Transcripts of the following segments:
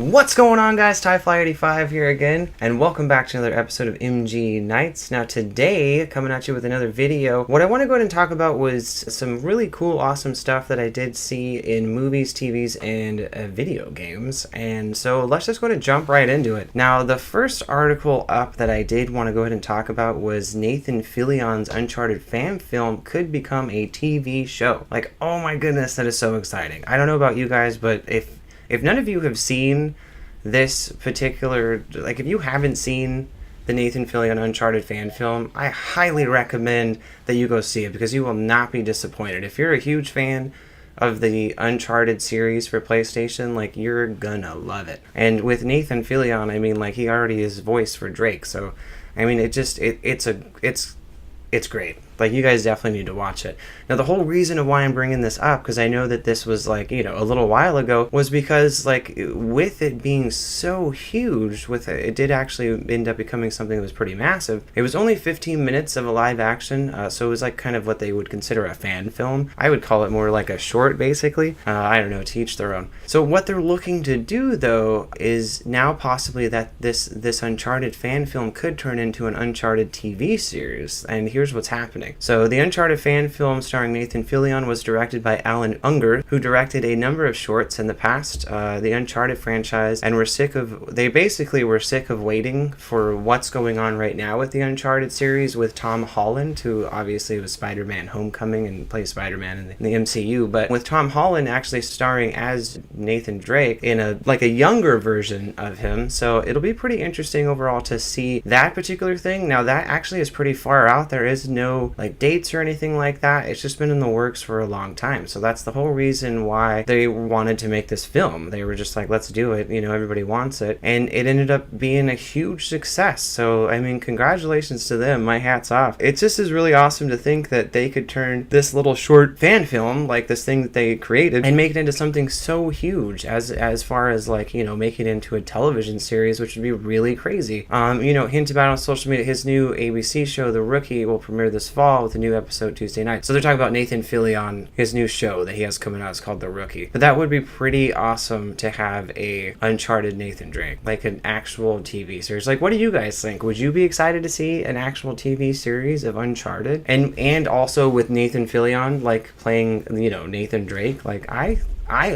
What's going on, guys? TieFly85 here again, and welcome back to another episode of MG Nights. Now today, coming at you with another video, what I want to go ahead and talk about was some really cool, awesome stuff that I did see in movies, TVs, and video games, and so let's just go ahead and jump right into it. Now, the first article up that I did want to go ahead and talk about was Nathan Fillion's Uncharted fan film could become a TV show. Like, oh my goodness, that is so exciting. I don't know about you guys, but if none of you have seen this particular, like if you haven't seen the Nathan Fillion Uncharted fan film, I highly recommend that you go see it because you will not be disappointed. If you're a huge fan of the Uncharted series for PlayStation, like you're gonna love it. And with Nathan Fillion, I mean, like he already is voice for Drake, so I mean, it's great. Like, you guys definitely need to watch it. Now, the whole reason of why I'm bringing this up, because I know that this was, like, you know, a little while ago, was because, like, with it being so huge, it did actually end up becoming something that was pretty massive. It was only 15 minutes of a live action, so it was, like, kind of what they would consider a fan film. I would call it more like a short, basically. I don't know, to each their own. So what they're looking to do, though, is now possibly that this Uncharted fan film could turn into an Uncharted TV series, and here's what's happening. So, the Uncharted fan film starring Nathan Fillion was directed by Alan Unger, who directed a number of shorts in the past, the Uncharted franchise, and they basically were sick of waiting for what's going on right now with the Uncharted series with Tom Holland, who obviously was Spider-Man Homecoming and plays Spider-Man in the MCU, but with Tom Holland actually starring as Nathan Drake in a younger version of him, so it'll be pretty interesting overall to see that particular thing. Now, that actually is pretty far out. There is no like dates or anything like that. It's just been in the works for a long time. So that's the whole reason why they wanted to make this film. They were just like, let's do it. You know, everybody wants it. And it ended up being a huge success. So, I mean, congratulations to them. My hat's off. It just is really awesome to think that they could turn this little short fan film, like this thing that they created, and make it into something so huge as far as like, you know, make it into a television series, which would be really crazy. You know, hint about on social media, his new ABC show, The Rookie, will premiere this fall with a new episode Tuesday night. So they're talking about Nathan Fillion, his new show that he has coming out. It's called The Rookie. But that would be pretty awesome to have a Uncharted Nathan Drake, like an actual TV series. Like, what do you guys think? Would you be excited to see an actual TV series of Uncharted? And also with Nathan Fillion, like playing, you know, Nathan Drake? Like, I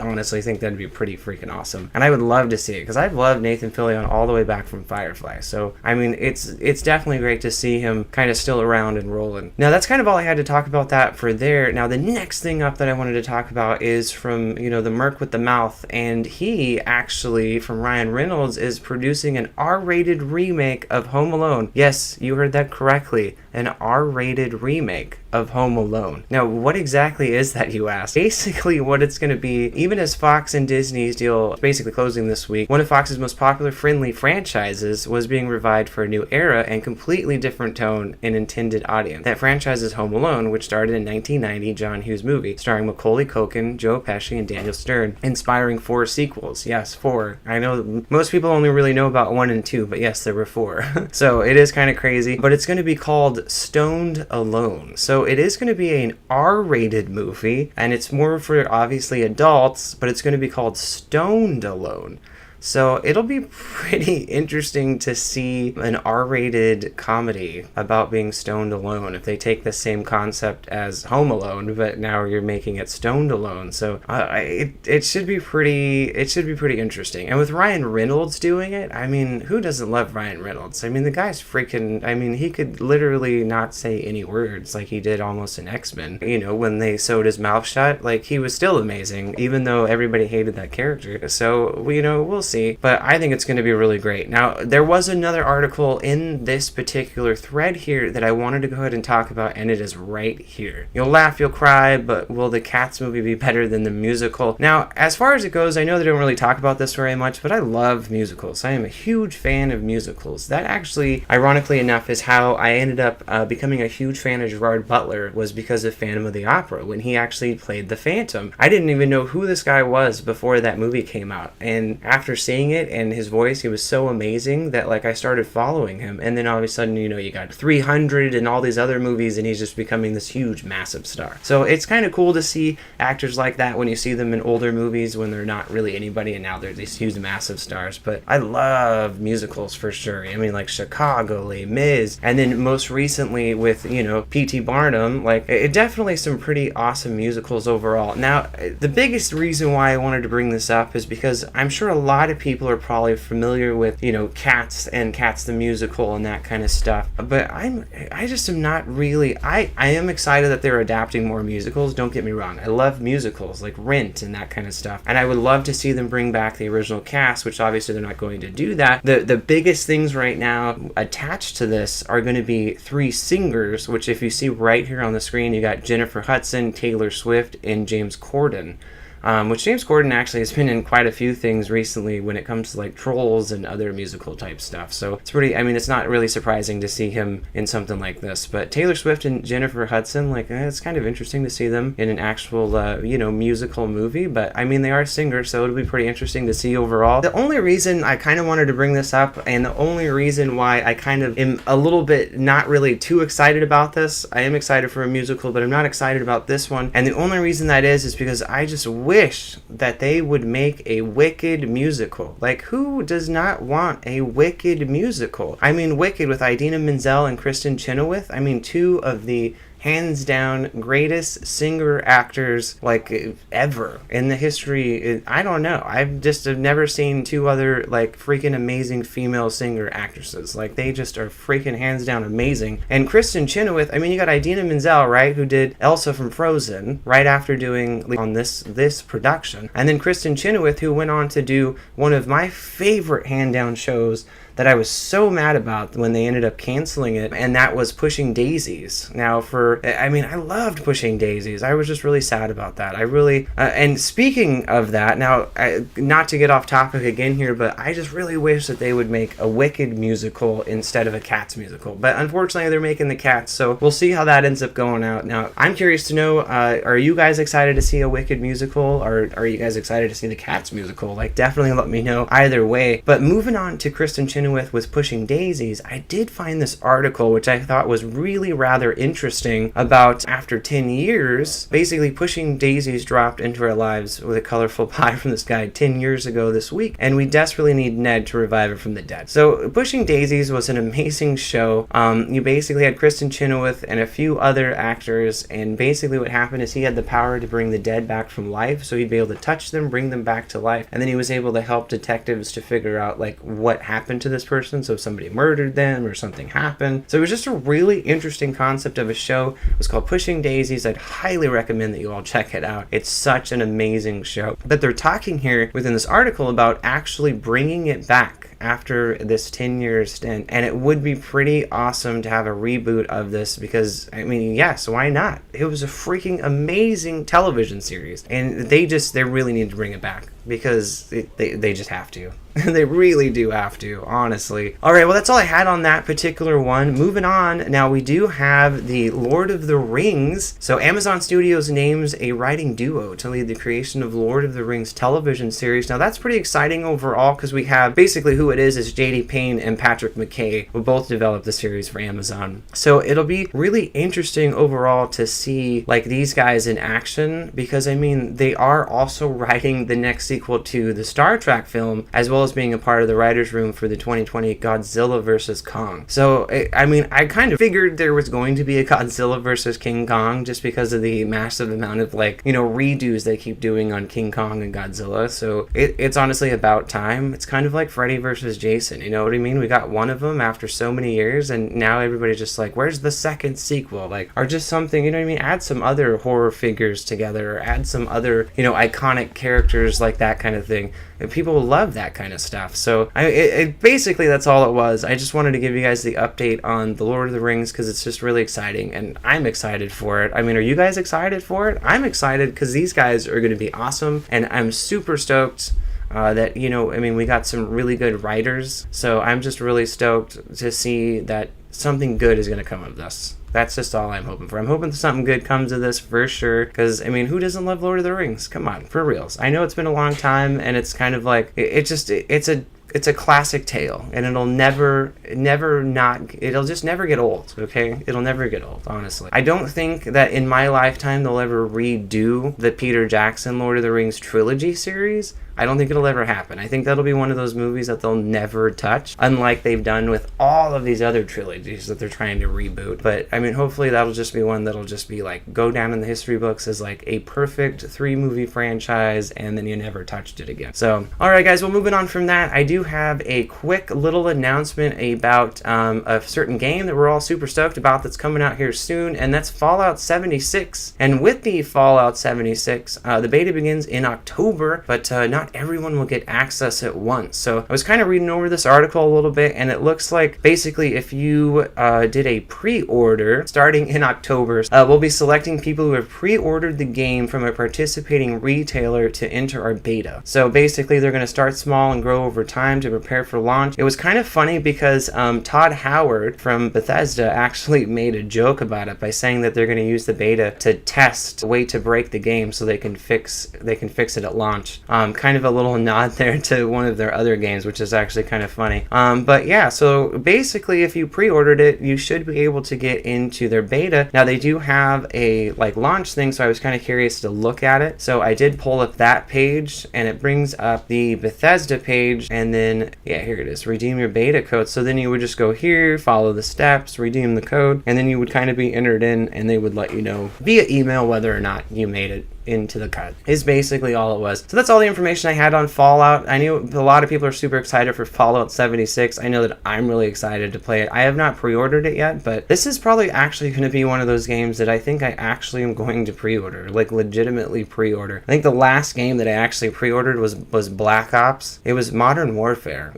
honestly think that'd be pretty freaking awesome. And I would love to see it because I've loved Nathan Fillion all the way back from Firefly. So, I mean, it's definitely great to see him kind of still around and rolling. Now, that's kind of all I had to talk about that for there. Now, the next thing up that I wanted to talk about is from, you know, the Merc with the Mouth. And he actually, from Ryan Reynolds, is producing an R-rated remake of Home Alone. Yes, you heard that correctly. An R-rated remake of Home Alone. Now, what exactly is that, you ask? Basically, what it's going to be, even as Fox and Disney's deal basically closing this week, one of Fox's most popular friendly franchises was being revived for a new era and completely different tone and intended audience. That franchise is Home Alone, which started in 1990 John Hughes movie, starring Macaulay Culkin, Joe Pesci, and Daniel Stern, inspiring 4 sequels. Yes, 4. I know most people only really know about 1 and 2, but yes, there were 4. So it is kind of crazy, but it's going to be called Stoned Alone. So it is going to be an R-rated movie, and it's more for obviously adults, but it's going to be called Stoned Alone. So it'll be pretty interesting to see an R-rated comedy about being stoned alone if they take the same concept as Home Alone, but now you're making it stoned alone. So it should be pretty interesting. And with Ryan Reynolds doing it, I mean, who doesn't love Ryan Reynolds? I mean, the guy's freaking, I mean, he could literally not say any words like he did almost in X-Men. You know, when they sewed his mouth shut, like he was still amazing, even though everybody hated that character. So, you know, we'll see. But I think it's going to be really great. Now, there was another article in this particular thread here that I wanted to go ahead and talk about, and it is right here. You'll laugh, you'll cry, but will the Cats movie be better than the musical? Now, as far as it goes, I know they don't really talk about this very much, but I love musicals. I am a huge fan of musicals. That actually, ironically enough, is how I ended up becoming a huge fan of Gerard Butler, was because of Phantom of the Opera, when he actually played the Phantom. I didn't even know who this guy was before that movie came out, and after seeing it, and his voice, he was so amazing that like I started following him. And then all of a sudden, you know, you got 300 and all these other movies, and he's just becoming this huge, massive star. So it's kind of cool to see actors like that when you see them in older movies when they're not really anybody, and now they're these huge, massive stars. But I love musicals for sure. I mean, like Chicago, Les Mis, and then most recently with, you know, P.T. Barnum, like it definitely some pretty awesome musicals overall. Now, the biggest reason why I wanted to bring this up is because I'm sure a lot of people are probably familiar with, you know, Cats and Cats the musical and that kind of stuff. But I just am not really. I am excited that they're adapting more musicals. Don't get me wrong. I love musicals like Rent and that kind of stuff, and I would love to see them bring back the original cast, which obviously they're not going to do that. The biggest things right now attached to this are going to be 3 singers, which if you see right here on the screen, you got Jennifer Hudson, Taylor Swift, and James Corden. Which James Corden actually has been in quite a few things recently when it comes to like Trolls and other musical type stuff. So it's pretty, I mean, it's not really surprising to see him in something like this. But Taylor Swift and Jennifer Hudson, like, it's kind of interesting to see them in an actual, you know, musical movie. But I mean, they are singers, so it'll be pretty interesting to see overall. The only reason I kind of wanted to bring this up, and the only reason why I kind of am a little bit not really too excited about this, I am excited for a musical, but I'm not excited about this one. And the only reason that is because I just wish that they would make a Wicked musical. Like, who does not want a Wicked musical? I mean, Wicked with Idina Menzel and Kristen Chenoweth, I mean, 2 of the hands down greatest singer actors like ever in the history. I don't know, I've just have never seen 2 other like freaking amazing female singer actresses. Like, they just are freaking hands down amazing. And Kristen Chenoweth, I mean, you got Idina Menzel, right, who did Elsa from Frozen right after doing on this production, and then Kristen Chenoweth, who went on to do one of my favorite hand down shows that I was so mad about when they ended up canceling it, and that was Pushing Daisies. Now, I mean, I loved Pushing Daisies. I was just really sad about that. I really, and speaking of that, now, not to get off topic again here, but I just really wish that they would make a Wicked musical instead of a Cats musical. But unfortunately, they're making the Cats, so we'll see how that ends up going out. Now, I'm curious to know, are you guys excited to see a Wicked musical, or are you guys excited to see the Cats musical? Like, definitely let me know either way. But moving on to Kristen Chenoweth with Pushing Daisies, I did find this article which I thought was really rather interesting about after 10 years, basically Pushing Daisies dropped into our lives with a colorful pie from the sky 10 years ago this week, and we desperately need Ned to revive it from the dead. So Pushing Daisies was an amazing show. You basically had Kristen Chenoweth and a few other actors, and basically what happened is he had the power to bring the dead back from life, so he'd be able to touch them, bring them back to life, and then he was able to help detectives to figure out like what happened to this person, so if somebody murdered them or something happened. So it was just a really interesting concept of a show. It was called Pushing Daisies. I'd highly recommend that you all check it out. It's such an amazing show. But they're talking here within this article about actually bringing it back after this 10-year stint, and it would be pretty awesome to have a reboot of this because, I mean, yes, why not? It was a freaking amazing television series, and they really need to bring it back because they just have to. They really do have to, honestly. All right, well, that's all I had on that particular one. Moving on, now we do have the Lord of the Rings. So Amazon Studios names a writing duo to lead the creation of Lord of the Rings television series. Now, that's pretty exciting overall because we have basically who it is J.D. Payne and Patrick McKay who both developed the series for Amazon. So it'll be really interesting overall to see like these guys in action because, I mean, they are also writing the next sequel to the Star Trek film as well as being a part of the writer's room for the 2020 Godzilla vs. Kong. So, I mean, I kind of figured there was going to be a Godzilla vs. King Kong just because of the massive amount of, like, you know, redos they keep doing on King Kong and Godzilla. So it's honestly about time. It's kind of like Freddy vs. Jason, you know what I mean? We got one of them after so many years, and now everybody's just like, where's the second sequel? Like, or just something, you know what I mean? Add some other horror figures together, or add some other, you know, iconic characters, like that kind of thing. And people love that kind of stuff. So basically that's all it was. I just wanted to give you guys the update on the Lord of the Rings because it's just really exciting and I'm excited for it. I mean, are you guys excited for it? I'm excited because these guys are going to be awesome and I'm super stoked. that, you know, I mean, we got some really good writers, so I'm just really stoked to see that something good is going to come of this. That's just all I'm hoping for. I'm hoping something good comes of this for sure, because, I mean, who doesn't love Lord of the Rings? Come on, for reals. I know it's been a long time, and it's kind of like, it's a classic tale, and it'll just never get old, okay? It'll never get old, honestly. I don't think that in my lifetime they'll ever redo the Peter Jackson Lord of the Rings trilogy series. I don't think it'll ever happen. I think that'll be one of those movies that they'll never touch, unlike they've done with all of these other trilogies that they're trying to reboot. But, I mean, hopefully that'll just be one that'll just be, like, go down in the history books as, like, a perfect 3-movie franchise, and then you never touched it again. So, alright guys, well, moving on from that, I do have a quick little announcement about a certain game that we're all super stoked about that's coming out here soon, and that's Fallout 76. And with the Fallout 76, the beta begins in October, but not everyone will get access at once. So I was kind of reading over this article a little bit, and it looks like basically if you did a pre-order starting in October, we'll be selecting people who have pre-ordered the game from a participating retailer to enter our beta. So basically they're going to start small and grow over time to prepare for launch. It was kind of funny because Todd Howard from Bethesda actually made a joke about it by saying that they're going to use the beta to test a way to break the game so they can fix it at launch. Kind of a little nod there to one of their other games, which is actually kind of funny. But yeah, so basically if you pre-ordered it, you should be able to get into their beta. Now they do have a like launch thing, so I was kind of curious to look at it. So I did pull up that page, and it brings up the Bethesda page, and then yeah, here it is, redeem your beta code. So then you would just go here, follow the steps, redeem the code, and then you would kind of be entered in, and they would let you know via email whether or not you made it into the cut, is basically all it was. So that's all the information I had on Fallout. I knew a lot of people are super excited for Fallout 76. I know that I'm really excited to play it. I have not pre-ordered it yet, but this is probably actually going to be one of those games that I think I actually am going to pre-order, like legitimately pre-order. I think the last game that I actually pre-ordered was Black Ops. It was Modern Warfare.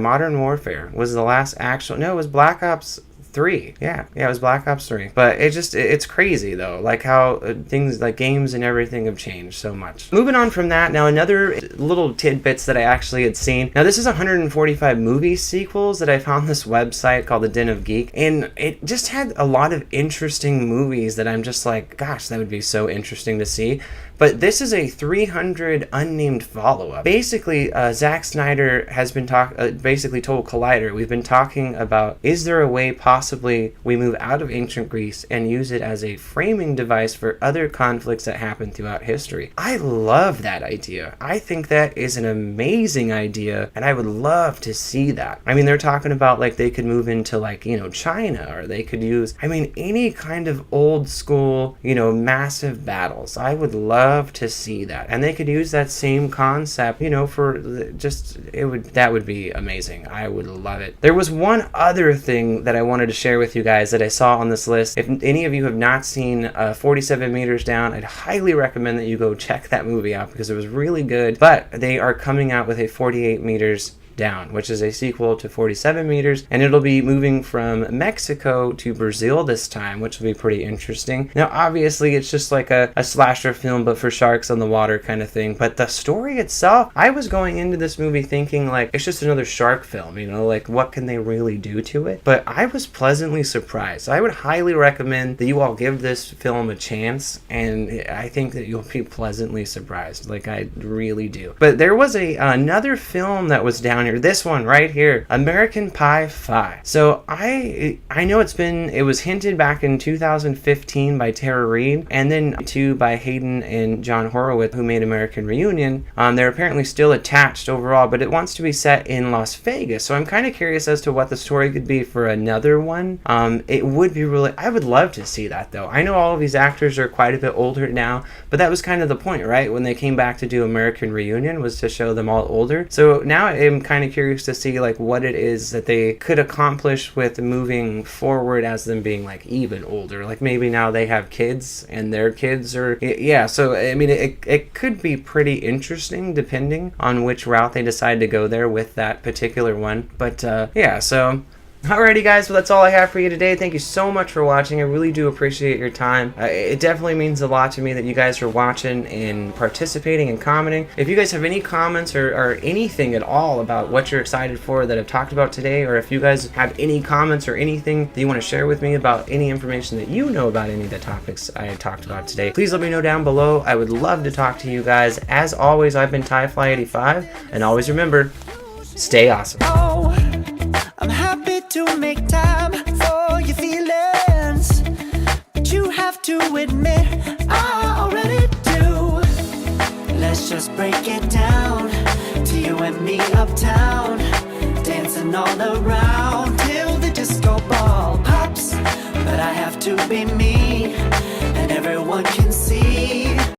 Modern Warfare was the last actual, no, it was Black Ops 3. Yeah, it was Black Ops 3. But it's crazy though, like how things like games and everything have changed so much. Moving on from that, now another little tidbits that I actually had seen. Now this is 145 movie sequels that I found this website called the Den of Geek, and it just had a lot of interesting movies that I'm just like, gosh, that would be so interesting to see. But this is a 300 unnamed follow-up. Basically, Zack Snyder has been basically told Collider, we've been talking about, is there a way possibly we move out of ancient Greece and use it as a framing device for other conflicts that happen throughout history? I love that idea. I think that is an amazing idea, and I would love to see that. I mean, they're talking about like they could move into like, you know, China, or they could use, I mean, any kind of old school, you know, massive battles. I would love to see that, and they could use that same concept, you know, for that would be amazing. I would love it. There was one other thing that I wanted to share with you guys that I saw on this list. If any of you have not seen 47 Meters Down, I'd highly recommend that you go check that movie out because it was really good. But they are coming out with a 48 Meters Down, which is a sequel to 47 Meters, and it'll be moving from Mexico to Brazil this time, which will be pretty interesting. Now obviously it's just like a slasher film but for sharks on the water kind of thing, but the story itself, I was going into this movie thinking like it's just another shark film, you know, like what can they really do to it? But I was pleasantly surprised. I would highly recommend that you all give this film a chance, and I think that you'll be pleasantly surprised, like I really do. But there was another film that was down here. This one right here, American Pie 5. So I know it was hinted back in 2015 by Tara Reid, and then too by Hayden and John Horowitz, who made American Reunion. They're apparently still attached overall, but it wants to be set in Las Vegas. So I'm kind of curious as to what the story could be for another one. It would be really, I would love to see that though. I know all of these actors are quite a bit older now, but that was kind of the point, right? When they came back to do American Reunion was to show them all older. So now I'm kind of curious to see like what it is that they could accomplish with moving forward as them being like even older. Like maybe now they have kids and their kids are, yeah. So I mean it could be pretty interesting depending on which route they decide to go there with that particular one. But yeah, so Alrighty guys, well that's all I have for you today. Thank you so much for watching. I really do appreciate your time. It definitely means a lot to me that you guys are watching and participating and commenting. If you guys have any comments or anything at all about what you're excited for that I've talked about today, or if you guys have any comments or anything that you want to share with me about any information that you know about any of the topics I talked about today, please let me know down below. I would love to talk to you guys. As always, I've been TyFly85, and always remember, stay awesome. I'm happy to make time for your feelings, but you have to admit I already do. Let's just break it down to you and me uptown, dancing all around till the disco ball pops. But I have to be me.